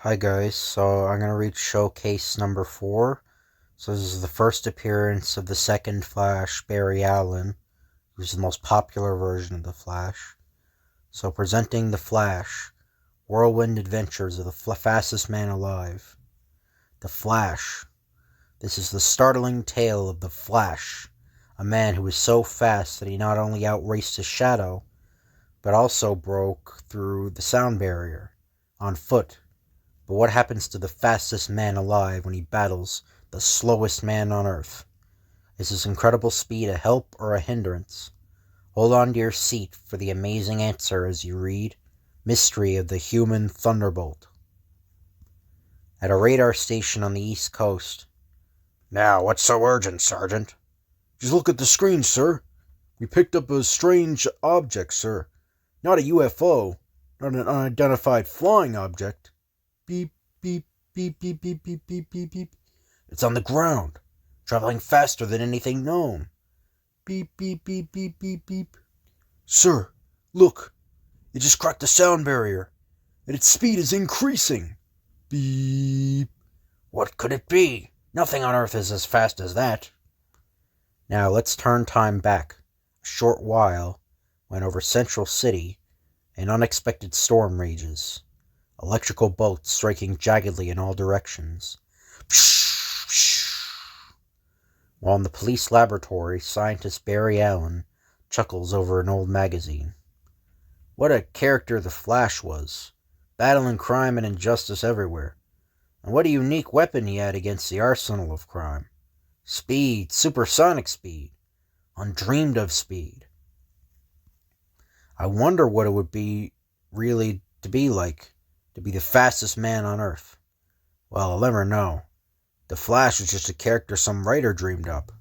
Hi guys, so I'm going to read showcase number 4. So this is the first appearance of the second Flash, Barry Allen, who's the most popular version of the Flash. So presenting the Flash, whirlwind adventures of the fastest man alive. The Flash. This is the startling tale of the Flash, a man who was so fast that he not only outraced his shadow, but also broke through the sound barrier, on foot. But what happens to the fastest man alive when he battles the slowest man on Earth? Is his incredible speed a help or a hindrance? Hold on to your seat for the amazing answer as you read Mystery of the Human Thunderbolt. At a radar station on the East Coast. Now, what's so urgent, Sergeant? Just look at the screen, sir. We picked up a strange object, sir. Not a UFO, not an unidentified flying object. Beep, beep, beep, beep, beep, beep, beep, beep, beep. It's on the ground, traveling faster than anything known. Beep, beep, beep, beep, beep, beep. Sir, look. It just cracked the sound barrier, and its speed is increasing. Beep. What could it be? Nothing on Earth is as fast as that. Now let's turn time back a short while when over Central City an unexpected storm rages. Electrical bolts striking jaggedly in all directions. While in the police laboratory, scientist Barry Allen chuckles over an old magazine. What a character the Flash was, battling crime and injustice everywhere. And what a unique weapon he had against the arsenal of crime. Speed, supersonic speed, undreamed of speed. I wonder what it would be really to be like, to be the fastest man on Earth. Well, I'll never know. The Flash was just a character some writer dreamed up.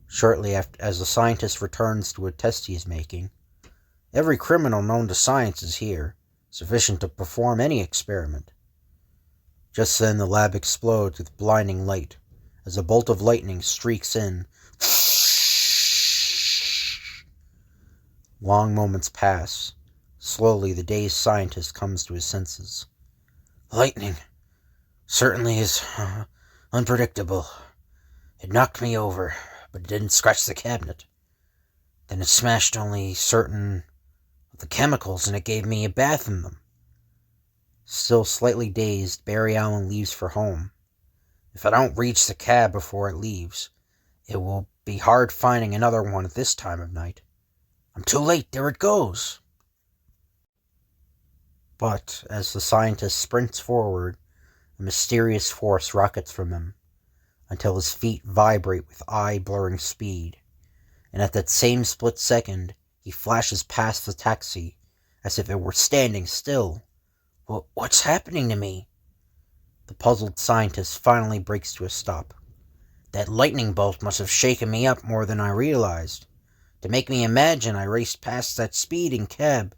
Shortly after, as the scientist returns to a test he is making, every criminal known to science is here, sufficient to perform any experiment. Just then the lab explodes with blinding light, as a bolt of lightning streaks in. Long moments pass. Slowly, the dazed scientist comes to his senses. Lightning certainly is unpredictable. It knocked me over, but it didn't scratch the cabinet. Then it smashed only certain of the chemicals, and it gave me a bath in them. Still slightly dazed, Barry Allen leaves for home. If I don't reach the cab before it leaves, it will be hard finding another one at this time of night. I'm too late, there it goes. But as the scientist sprints forward, a mysterious force rockets from him, until his feet vibrate with eye-blurring speed, and at that same split second, he flashes past the taxi, as if it were standing still. What's happening to me? The puzzled scientist finally breaks to a stop. That lightning bolt must have shaken me up more than I realized, to make me imagine I raced past that speeding cab,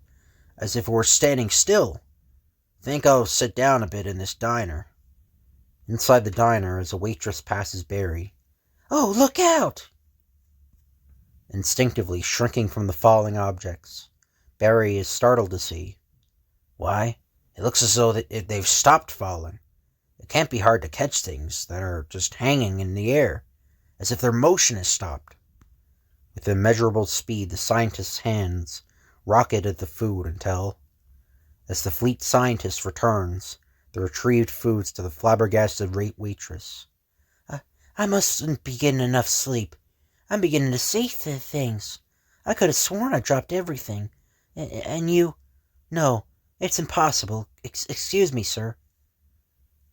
as if it were standing still. Think I'll sit down a bit in this diner. Inside the diner, as a waitress passes Barry. Oh, look out! Instinctively shrinking from the falling objects, Barry is startled to see. Why, it looks as though they've stopped falling. It can't be hard to catch things that are just hanging in the air, as if their motion has stopped. With immeasurable speed, the scientist's hands rocket at the food until, as the fleet scientist returns the retrieved foods to the flabbergasted waitress. I mustn't be getting enough sleep. I'm beginning to see things. I could have sworn I dropped everything. And you... No, it's impossible. Excuse me, sir.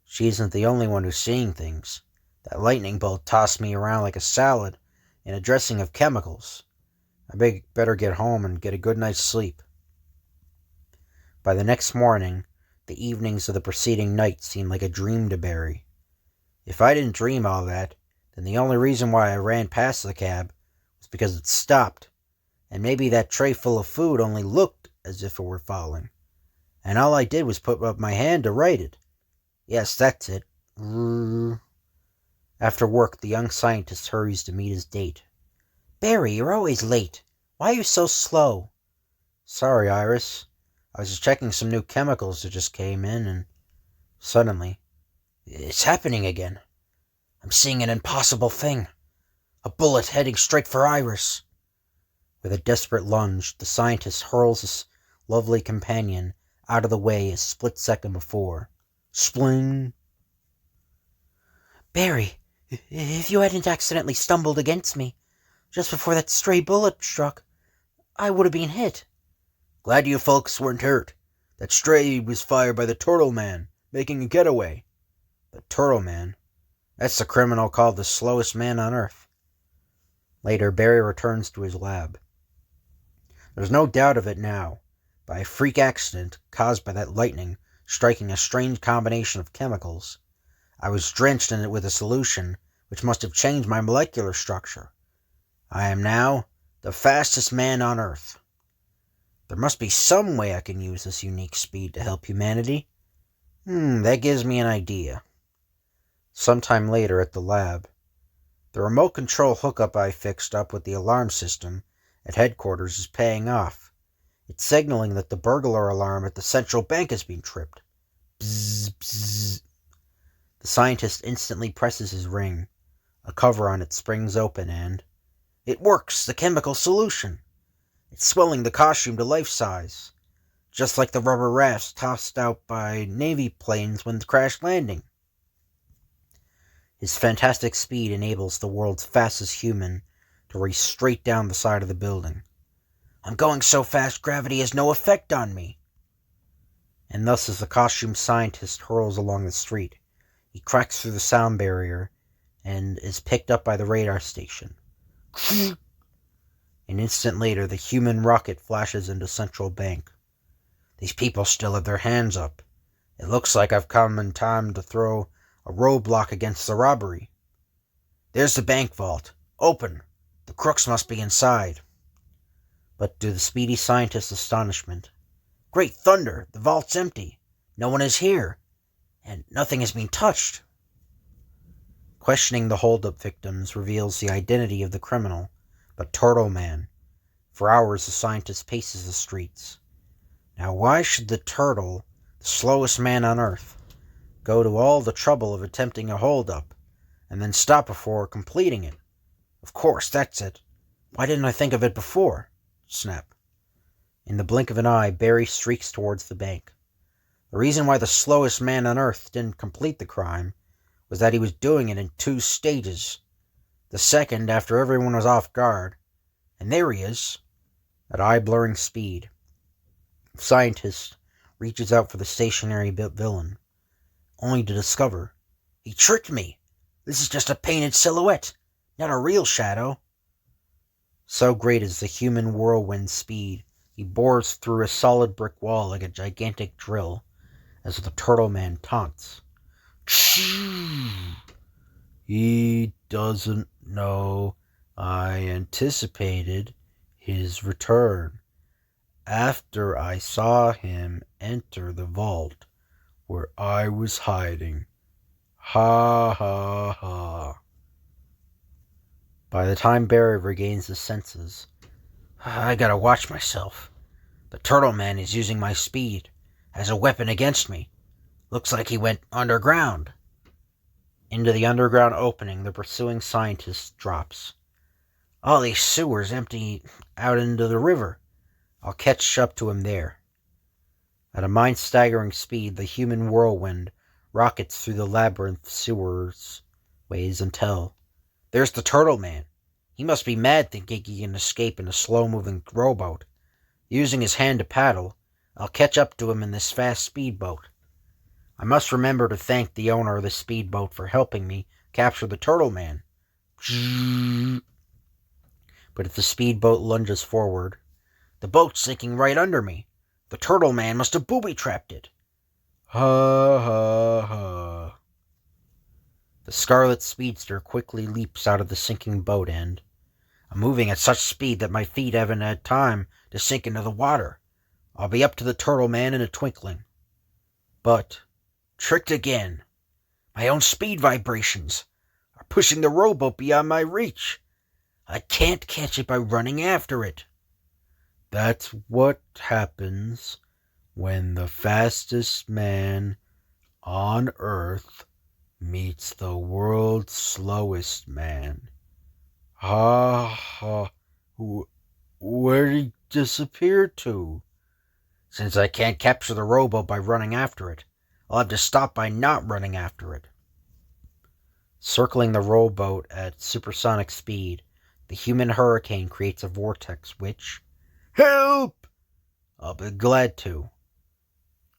She isn't the only one who's seeing things. That lightning bolt tossed me around like a salad in a dressing of chemicals. I better get home and get a good night's sleep. By the next morning, the evenings of the preceding night seemed like a dream to Barry. If I didn't dream all that, then the only reason why I ran past the cab was because it stopped, and maybe that tray full of food only looked as if it were falling, and all I did was put up my hand to right it. Yes, that's it. After work, the young scientist hurries to meet his date. Barry, you're always late. Why are you so slow? Sorry, Iris. I was just checking some new chemicals that just came in, and Suddenly, it's happening again. I'm seeing an impossible thing. A bullet heading straight for Iris. With a desperate lunge, the scientist hurls his lovely companion out of the way a split second before. Spling! Barry, if you hadn't accidentally stumbled against me just before that stray bullet struck, I would have been hit. Glad you folks weren't hurt. That stray was fired by the Turtle Man, making a getaway. The Turtle Man? That's the criminal called the slowest man on Earth. Later, Barry returns to his lab. There's no doubt of it now. By a freak accident caused by that lightning striking a strange combination of chemicals, I was drenched in it with a solution which must have changed my molecular structure. I am now the fastest man on Earth. There must be some way I can use this unique speed to help humanity. That gives me an idea. Sometime later at the lab, the remote control hookup I fixed up with the alarm system at headquarters is paying off. It's signaling that the burglar alarm at the central bank has been tripped. Bzzz, bzzz. The scientist instantly presses his ring. A cover on it springs open and... It works! The chemical solution! It's swelling the costume to life size, just like the rubber rafts tossed out by Navy planes when crash landing. His fantastic speed enables the world's fastest human to race straight down the side of the building. I'm going so fast gravity has no effect on me. And thus as the costume scientist hurls along the street, he cracks through the sound barrier and is picked up by the radar station. An instant later, the human rocket flashes into Central Bank. These people still have their hands up. It looks like I've come in time to throw a roadblock against the robbery. There's the bank vault. Open. The crooks must be inside. But to the speedy scientist's astonishment, great thunder! The vault's empty. No one is here. And nothing has been touched. Questioning the holdup victims reveals the identity of the criminal, but Turtle Man. For hours the scientist paces the streets. Now why should the turtle, the slowest man on Earth, go to all the trouble of attempting a holdup, and then stop before completing it? Of course, that's it. Why didn't I think of it before? Snap. In the blink of an eye, Barry streaks towards the bank. The reason why the slowest man on Earth didn't complete the crime was that he was doing it in 2 stages. The second after everyone was off guard. And there he is, at eye-blurring speed. The scientist reaches out for the stationary villain, only to discover, he tricked me. This is just a painted silhouette, not a real shadow. So great is the human whirlwind speed, he bores through a solid brick wall like a gigantic drill, as the Turtle Man taunts. He doesn't know I anticipated his return after I saw him enter the vault where I was hiding. Ha ha ha. By the time Barry regains his senses, I gotta watch myself. The Turtle Man is using my speed as a weapon against me. Looks like he went underground. Into the underground opening, the pursuing scientist drops. All these sewers empty out into the river. I'll catch up to him there. At a mind-staggering speed, the human whirlwind rockets through the labyrinth sewers ways until... There's the Turtle Man. He must be mad thinking he can escape in a slow-moving rowboat. Using his hand to paddle, I'll catch up to him in this fast speedboat. I must remember to thank the owner of the speedboat for helping me capture the Turtle Man. But if the speedboat lunges forward, the boat's sinking right under me. The Turtle Man must have booby-trapped it. Ha ha ha. The Scarlet Speedster quickly leaps out of the sinking boat and... I'm moving at such speed that my feet haven't had time to sink into the water. I'll be up to the Turtle Man in a twinkling. But... tricked again. My own speed vibrations are pushing the rowboat beyond my reach. I can't catch it by running after it. That's what happens when the fastest man on Earth meets the world's slowest man. Ha ha. Where'd he disappear to? Since I can't capture the rowboat by running after it, I'll have to stop by not running after it. Circling the rowboat at supersonic speed, the human hurricane creates a vortex which... Help! I'll be glad to.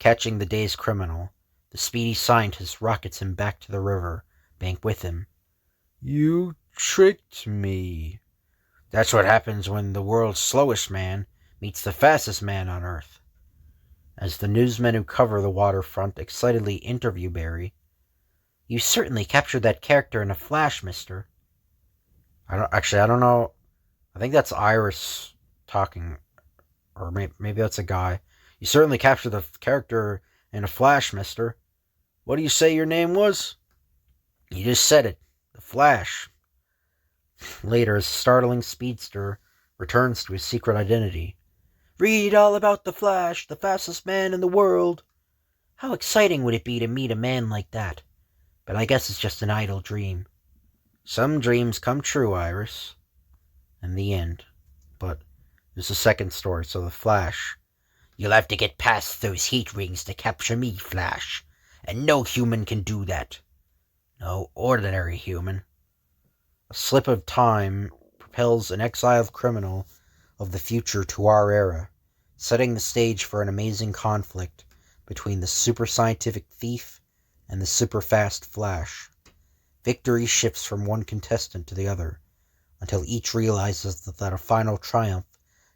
Catching the day's criminal, the speedy scientist rockets him back to the river bank with him. You tricked me. That's what happens when the world's slowest man meets the fastest man on Earth. As the newsmen who cover the waterfront excitedly interview Barry, "You certainly captured that character in a flash, mister." I don't know. I think that's Iris talking, or maybe that's a guy. "You certainly captured the character in a flash, mister. What do you say your name was?" "You just said it. The Flash." Later, a startling speedster returns to his secret identity. "Read all about the Flash, the fastest man in the world." How exciting would it be to meet a man like that? But I guess it's just an idle dream. Some dreams come true, Iris. In the end. But there's a second story, so the Flash. "You'll have to get past those heat rings to capture me, Flash. And no human can do that. No ordinary human." A slip of time propels an exiled criminal of the future to our era, setting the stage for an amazing conflict between the super scientific thief and the super fast Flash. Victory shifts from one contestant to the other, until each realizes that a final triumph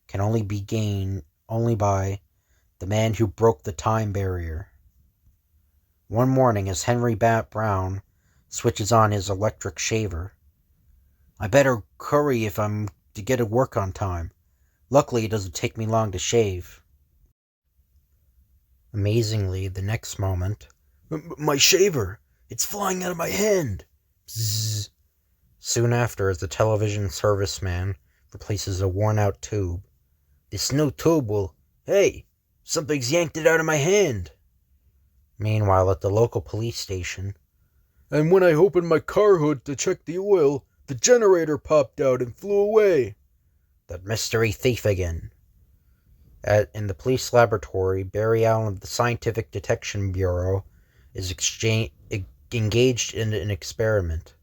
can only be gained only by the man who broke the time barrier. One morning, as Henry Brown switches on his electric shaver, "I better hurry if I'm to get to work on time. Luckily, it doesn't take me long to shave." Amazingly, the next moment, "My shaver! It's flying out of my hand!" Bzzz. Soon after, as the television serviceman replaces a worn-out tube, "This new tube will... Hey! Something's yanked it out of my hand!" Meanwhile, at the local police station, "And when I opened my car hood to check the oil, the generator popped out and flew away." That mystery thief again. In the police laboratory, Barry Allen of the Scientific Detection Bureau is engaged in an experiment.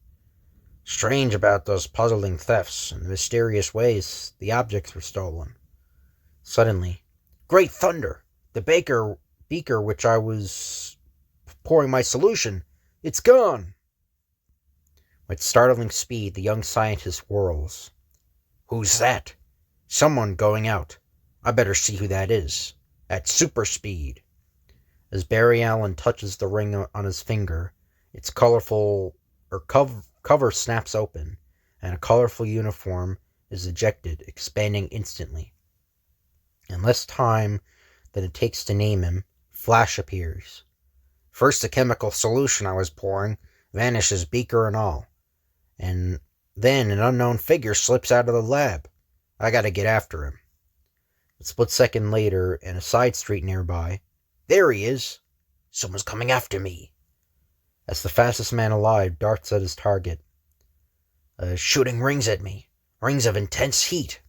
Strange about those puzzling thefts and the mysterious ways the objects were stolen. Suddenly, great thunder! The beaker which I was pouring my solution, it's gone! With startling speed, the young scientist whirls. "Who's that? Someone going out. I better see who that is. At super speed." As Barry Allen touches the ring on his finger, its cover snaps open, and a colorful uniform is ejected, expanding instantly. In less time than it takes to name him, Flash appears. First, the chemical solution I was pouring vanishes, beaker and all. And then an unknown figure slips out of the lab. I gotta get after him. A split second later, in a side street nearby, there he is! Someone's coming after me. As the fastest man alive darts at his target, shooting rings at me. Rings of intense heat.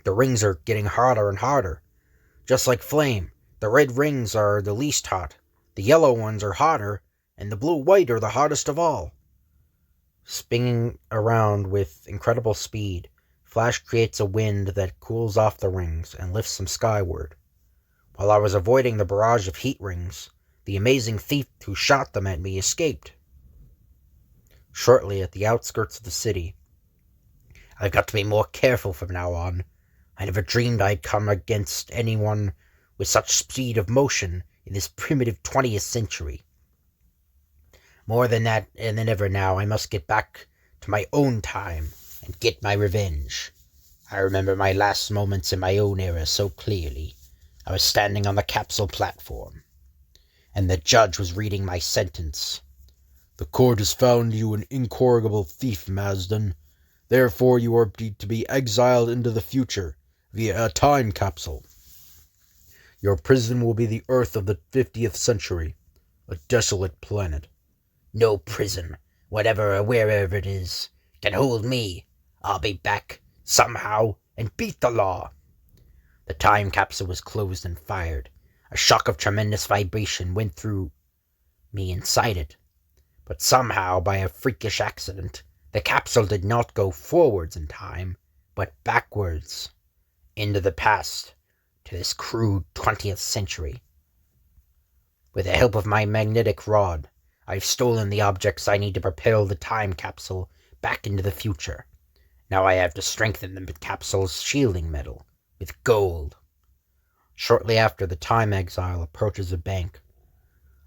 The rings are getting hotter and hotter. Just like flame, the red rings are the least hot. The yellow ones are hotter, and the blue-white are the hottest of all. Spinning around with incredible speed, Flash creates a wind that cools off the rings and lifts them skyward. While I was avoiding the barrage of heat rings, the amazing thief who shot them at me escaped. Shortly, at the outskirts of the city, "I've got to be more careful from now on. I never dreamed I'd come against anyone with such speed of motion in this primitive 20th century. More than that, and than ever now, I must get back to my own time and get my revenge. I remember my last moments in my own era so clearly. I was standing on the capsule platform, and the judge was reading my sentence. 'The court has found you an incorrigible thief, Mazdan. Therefore you are to be exiled into the future via a time capsule. Your prison will be the Earth of the 50th century. A desolate planet. No prison, whatever or wherever it is, can hold me. I'll be back, somehow, and beat the law. The time capsule was closed and fired. A shock of tremendous vibration went through me inside it. But somehow, by a freakish accident, the capsule did not go forwards in time, but backwards, into the past, to this crude 20th century. With the help of my magnetic rod, I've stolen the objects I need to propel the time capsule back into the future. Now I have to strengthen the capsule's shielding metal with gold. Shortly after, the time exile approaches a bank.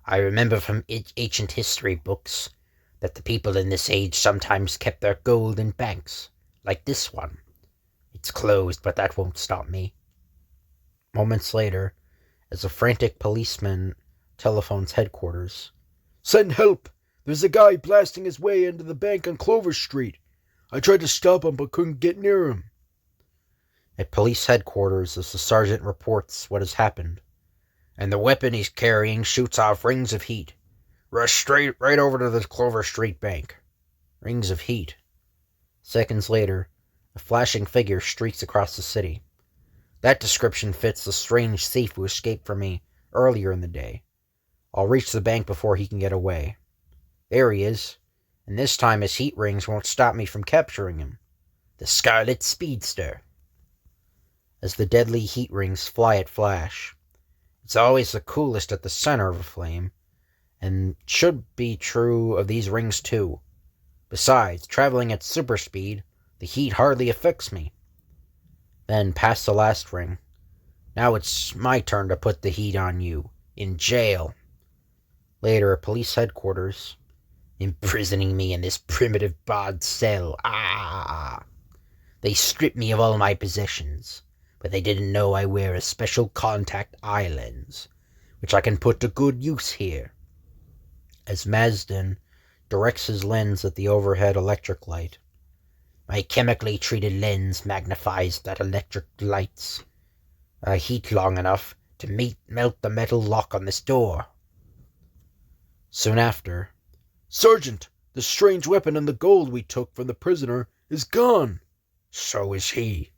I remember from ancient history books that the people in this age sometimes kept their gold in banks, like this one. It's closed, but that won't stop me. Moments later, as a frantic policeman telephones headquarters. Send help! There's a guy blasting his way into the bank on Clover Street. I tried to stop him but couldn't get near him. At police headquarters, as the sergeant reports what has happened. And the weapon he's carrying shoots off rings of heat. Rush right over to the Clover Street bank. Rings of heat. Seconds later, a flashing figure streaks across the city. That description fits the strange thief who escaped from me earlier in the day. I'll reach the bank before he can get away. There he is, and this time his heat rings won't stop me from capturing him. The Scarlet Speedster. As the deadly heat rings fly at Flash, it's always the coolest at the center of a flame, and should be true of these rings too. Besides, traveling at super speed, the heat hardly affects me. Then, past the last ring, now it's my turn to put the heat on you. In jail. Later, at police headquarters. Imprisoning me in this primitive barred cell. Ah! They stripped me of all my possessions, but they didn't know I wear a special contact eye lens, which I can put to good use here. As Mazdan directs his lens at the overhead electric light. My chemically treated lens magnifies that electric light's heat long enough to melt the metal lock on this door. Soon after, Sergeant, the strange weapon and the gold we took from the prisoner is gone. So is he.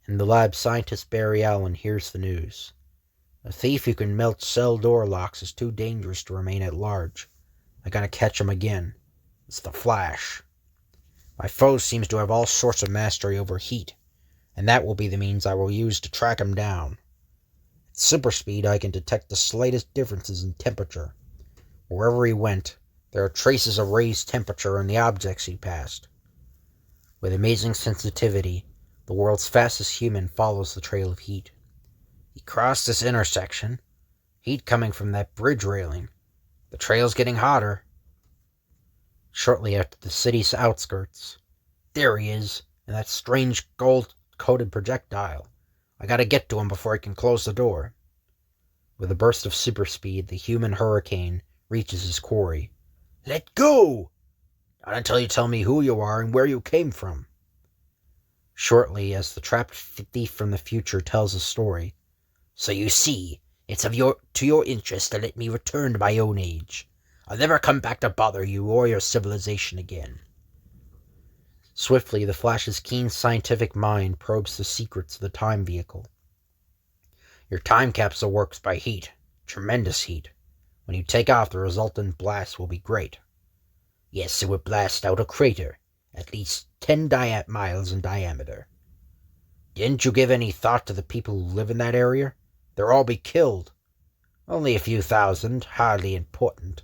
In the lab, scientist Barry Allen hears the news. A thief who can melt cell door locks is too dangerous to remain at large. I gotta catch him again. It's the Flash. My foe seems to have all sorts of mastery over heat, and that will be the means I will use to track him down. At super speed, I can detect the slightest differences in temperature. Wherever he went, there are traces of raised temperature in the objects he passed. With amazing sensitivity, the world's fastest human follows the trail of heat. He crossed this intersection. Heat coming from that bridge railing. The trail's getting hotter. Shortly after the city's outskirts, there he is, in that strange gold-coated projectile. I gotta get to him before he can close the door. With a burst of super speed, the human hurricane reaches his quarry. Let go! Not until you tell me who you are and where you came from. Shortly, as the trapped thief from the future tells his story. So you see, it's to your interest to let me return to my own age. I'll never come back to bother you or your civilization again. Swiftly, the Flash's keen scientific mind probes the secrets of the time vehicle. Your time capsule works by heat, tremendous heat. When you take off, the resultant blast will be great. Yes, it would blast out a crater, at least 10 miles in diameter. Didn't you give any thought to the people who live in that area? They'll all be killed. Only a few thousand, hardly important.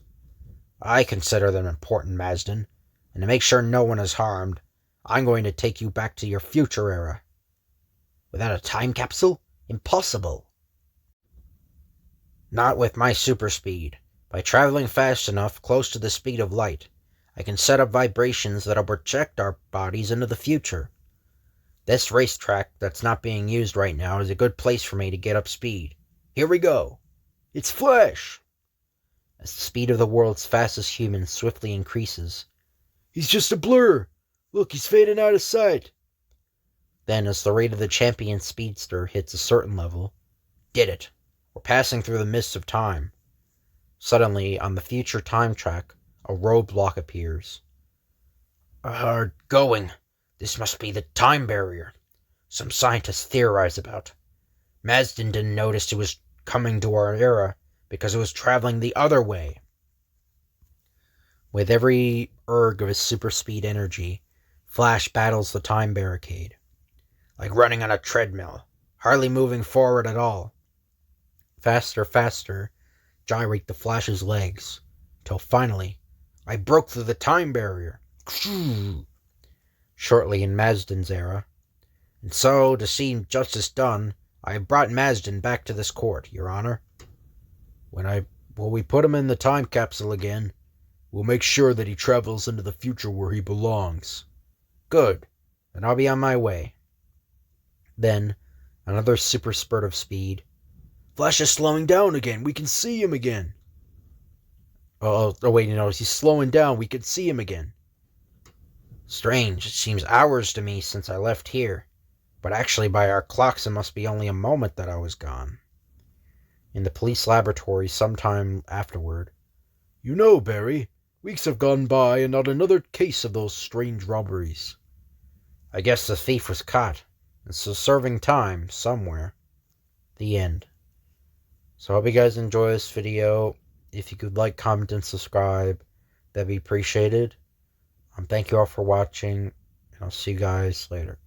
I consider them important, Mazdan, and to make sure no one is harmed, I'm going to take you back to your future era. Without a time capsule? Impossible. Not with my super speed. By traveling fast enough, close to the speed of light, I can set up vibrations that'll project our bodies into the future. This racetrack that's not being used right now is a good place for me to get up speed. Here we go. It's Flash! As the speed of the world's fastest human swiftly increases. He's just a blur. Look, he's fading out of sight. Then, as the rate of the champion speedster hits a certain level, did it. We're passing through the mists of time. Suddenly, on the future time track, a roadblock appears. Going. This must be the time barrier some scientists theorize about. Mazdan didn't notice it was coming to our era because it was traveling the other way. With every erg of his super speed energy, Flash battles the time barricade. Like running on a treadmill, hardly moving forward at all. Faster, gyrate the Flash's legs, till finally, I broke through the time barrier. Shortly in Mazdan's era. And so, to see justice done, I have brought Mazdan back to this court, Your Honor. When we put him in the time capsule again, we'll make sure that he travels into the future where he belongs. Good. Then I'll be on my way. Then, another super spurt of speed. Flash is slowing down again. We can see him again. Oh, wait, he's slowing down. We can see him again. Strange. It seems hours to me since I left here. But actually, by our clocks, it must be only a moment that I was gone. In the police laboratory sometime afterward. You know, Barry, weeks have gone by and not another case of those strange robberies. I guess the thief was caught, and so serving time somewhere. The end. So I hope you guys enjoy this video. If you could like, comment, and subscribe, that'd be appreciated. Thank you all for watching, and I'll see you guys later.